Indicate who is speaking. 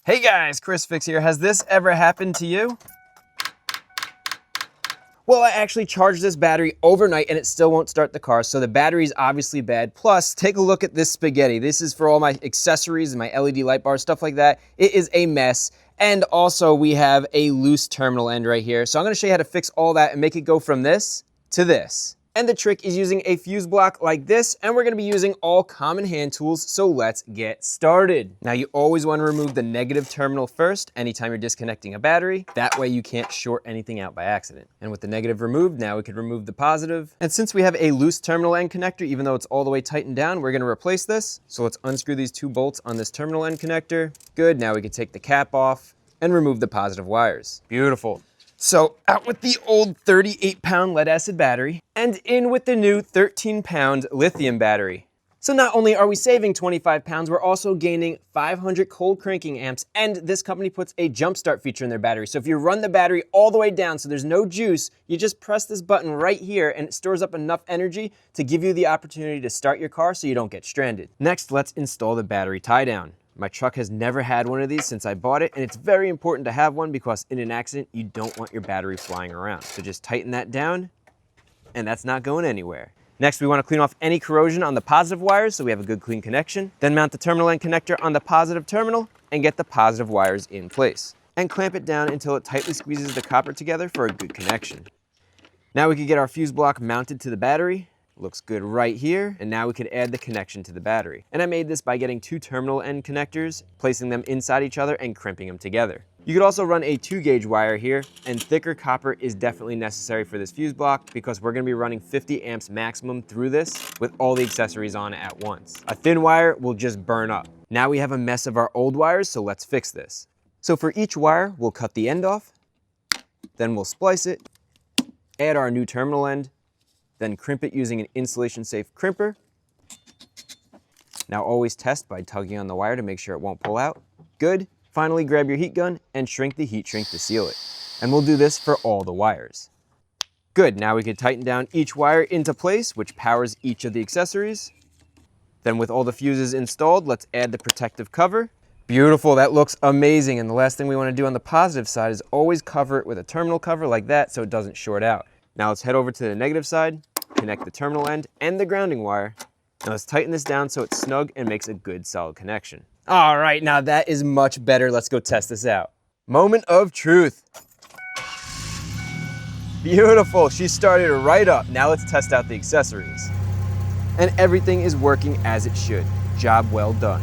Speaker 1: Hey guys, Chris Fix here. Has this ever happened to you? Well, I actually charged this battery overnight and it still won't start the car, so the battery is obviously bad. Plus, take a look at this spaghetti. This is for all my accessories and my LED light bar, stuff like that. It is a mess. And also, we have a loose terminal end right here. So I'm gonna show you how to fix all that and make it go from this to this. And the trick is using a fuse block like this, and we're gonna be using all common hand tools, so let's get started. Now you always wanna remove the negative terminal first anytime you're disconnecting a battery. That way you can't short anything out by accident. And with the negative removed, now we could remove the positive. And since we have a loose terminal end connector, even though it's all the way tightened down, we're gonna replace this. So let's unscrew these two bolts on this terminal end connector. Good, now we can take the cap off and remove the positive wires. Beautiful. So out with the old 38-pound lead acid battery and in with the new 13-pound lithium battery. So not only are we saving 25 pounds, we're also gaining 500 cold cranking amps, and this company puts a jump start feature in their battery. So if you run the battery all the way down so there's no juice, you just press this button right here and it stores up enough energy to give you the opportunity to start your car so you don't get stranded. Next, let's install the battery tie down. My truck has never had one of these since I bought it, and it's very important to have one because in an accident, you don't want your battery flying around. So just tighten that down, and that's not going anywhere. Next, we want to clean off any corrosion on the positive wires so we have a good clean connection. Then mount the terminal end connector on the positive terminal and get the positive wires in place. And clamp it down until it tightly squeezes the copper together for a good connection. Now we can get our fuse block mounted to the battery. Looks good right here, and now we could add the connection to the battery. And I made this by getting two terminal end connectors, placing them inside each other and crimping them together. You could also run a 2-gauge wire here, and thicker copper is definitely necessary for this fuse block because we're gonna be running 50 amps maximum through this with all the accessories on at once. A thin wire will just burn up. Now we have a mess of our old wires, so let's fix this. So for each wire, we'll cut the end off, then we'll splice it, add our new terminal end, then crimp it using an insulation-safe crimper. Now always test by tugging on the wire to make sure it won't pull out. Good. Finally, grab your heat gun and shrink the heat shrink to seal it. And we'll do this for all the wires. Good. Now we can tighten down each wire into place, which powers each of the accessories. Then with all the fuses installed, let's add the protective cover. Beautiful, that looks amazing. And the last thing we want to do on the positive side is always cover it with a terminal cover like that so it doesn't short out. Now let's head over to the negative side, connect the terminal end and the grounding wire. Now let's tighten this down so it's snug and makes a good solid connection. All right, now that is much better. Let's go test this out. Moment of truth. Beautiful, she started right up. Now let's test out the accessories. And everything is working as it should. Job well done.